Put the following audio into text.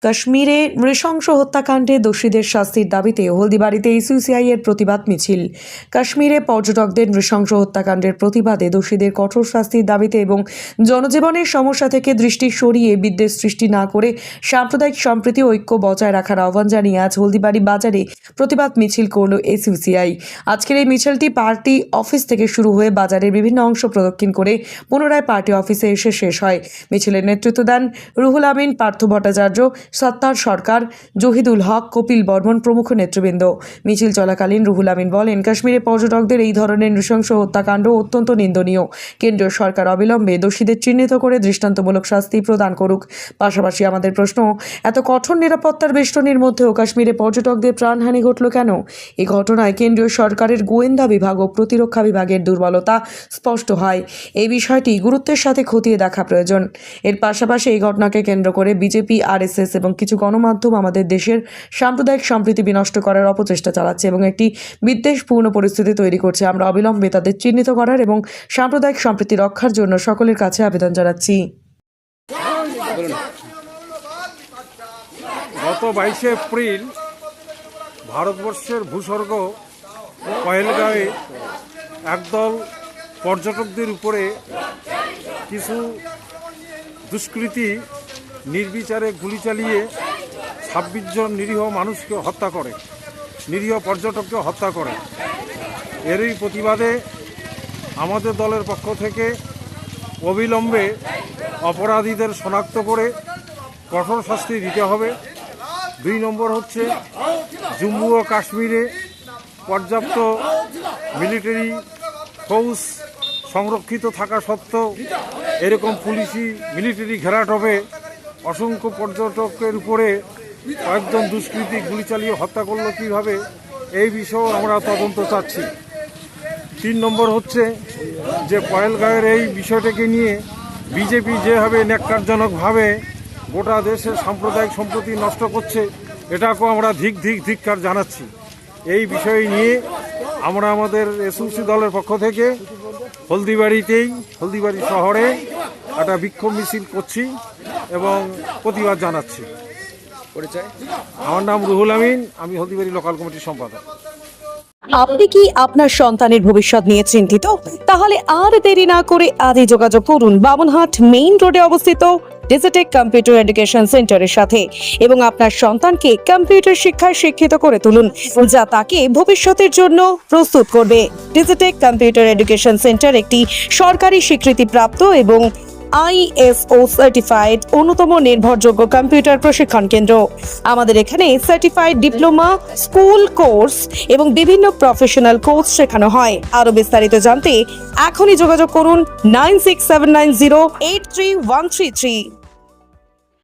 কাশ্মীরে নৃশংস হত্যাকাণ্ডে দোষীদের শাস্তির দাবিতে হলদিবাড়িতে এসইউসিআই এর প্রতিবাদ মিছিল। কাশ্মীরে পর্যটকদের নৃশংস হত্যাকাণ্ডের প্রতিবাদে দোষীদের কঠোর শাস্তির দাবিতে এবং জনজীবনের সমস্যা থেকে দৃষ্টি সরিয়ে বিদ্বেষ সৃষ্টি না করে সাম্প্রদায়িক সম্প্রীতি ও ঐক্য বজায় রাখার আহ্বান জানিয়ে আজ হলদিবাড়ি বাজারে প্রতিবাদ মিছিল করল এসইউসিআই। আজকের এই মিছিলটি পার্টি অফিস থেকে শুরু হয়ে বাজারের বিভিন্ন অংশ প্রদক্ষিণ করে পুনরায় পার্টি অফিসে এসে শেষ হয়। মিছিলের নেতৃত্ব দেন রুহুল আমিন, পার্থ ভট্টাচার্য, সত্তার সরকার, জহিদুল হক, কপিল বর্মন প্রমুখ নেতৃবৃন্দ। মিছিল চলাকালীন রুহুল আমিন বলেন, কাশ্মীরে পর্যটকদের এই ধরনের নৃশংস হত্যাকাণ্ড অত্যন্ত নিন্দনীয়। কেন্দ্রীয় সরকার অবিলম্বে দোষীদের চিহ্নিত করে দৃষ্টান্তমূলক শাস্তি প্রদান করুক। পাশাপাশি আমাদের প্রশ্ন, এত কঠোর নিরাপত্তার বেষ্টনীর মধ্যেও কাশ্মীরে পর্যটকদের প্রাণহানি ঘটল কেন? এই ঘটনায় কেন্দ্রীয় সরকারের গোয়েন্দা বিভাগ ও প্রতিরক্ষা বিভাগের দুর্বলতা স্পষ্ট হয়। এই বিষয়টি গুরুত্বের সাথে খতিয়ে দেখা প্রয়োজন। এর পাশাপাশি এই ঘটনাকে কেন্দ্র করে বিজেপি, আরএসএস এবং কিছু গণমাধ্যম আমাদের দেশের সাম্প্রদায়িক সম্প্রীতি বিনষ্ট করার অপচেষ্টা চালাচ্ছে এবং একটি বিদ্বেষপূর্ণ পরিস্থিতি তৈরি করছে। আমরা অবিলম্বে তাদের চিহ্নিত করার এবং সাম্প্রদায়িক সম্প্রীতি রক্ষার জন্য সকলের কাছে আবেদন জানাচ্ছি। গত 22শে এপ্রিল ভারতবর্ষের ভূস্বর্গ পহেলগাঁওয়ে একদল পর্যটকদের উপরে কিছু দুষ্কৃতী নির্বিচারে গুলি চালিয়ে 26 জন নিরীহ মানুষকে হত্যা করে, নিরীহ পর্যটককে হত্যা করে। এরই প্রতিবাদে আমাদের দলের পক্ষ থেকে অবিলম্বে অপরাধীদের শনাক্ত করে কঠোর শাস্তি দিতে হবে। 2 নম্বর হচ্ছে, জম্মু ও কাশ্মীরে পর্যাপ্ত মিলিটারি ফৌজ সংরক্ষিত থাকা সত্ত্বেও এরকম পুলিশি মিলিটারি ঘেরাটোপে অসংখ্য পর্যটকের উপরে কয়েকজন দুষ্কৃতী গুলি চালিয়ে হত্যা করলো কীভাবে, এই বিষয়েও আমরা তদন্ত চাচ্ছি। 3 নম্বর হচ্ছে যে পহেলগাঁওয়ের এই বিষয়টাকে নিয়ে বিজেপি যেভাবে ন্যাক্কারজনকভাবে গোটা দেশের সাম্প্রদায়িক সম্প্রীতি নষ্ট করছে, এটাকেও আমরা ধিক্কার জানাচ্ছি। এই বিষয় নিয়ে আমরা আমাদের এসইউসি দলের পক্ষ থেকে হলদিবাড়ি শহরে একটা বিক্ষোভ মিছিল করছি এবং প্রতিবাদ জানাচ্ছি। আমার নাম রুহুল আমিন, আমি হলদিবাড়ি লোকাল কমিটির সম্পাদক। আপনি কি আপনার সন্তানের ভবিষ্যৎ নিয়ে চিন্তিত? তাহলে আর দেরি না করে আজই যোগাযোগ করুন বামনহাট মেইন রোডে অবস্থিত ডিজিটেক কম্পিউটার এডুকেশন সেন্টারের সাথে এবং আপনার সন্তানকে কম্পিউটার শিক্ষায় শিক্ষিত করে তুলুন, যা তাকে ভবিষ্যতের জন্য প্রস্তুত করবে। ডিজিটেক কম্পিউটার এডুকেশন সেন্টার একটি সরকারি স্বীকৃতিপ্রাপ্ত এবং ISO সার্টিফাইড অন্যতম নির্ভরযোগ্য কম্পিউটার প্রশিক্ষণ কেন্দ্র। আমাদের এখানে সার্টিফাইড ডিপ্লোমা, স্কুল কোর্স এবং বিভিন্ন প্রফেশনাল কোর্স শেখানো হয়। আরো বিস্তারিত জানতে এখনই যোগাযোগ করুন 9679083133।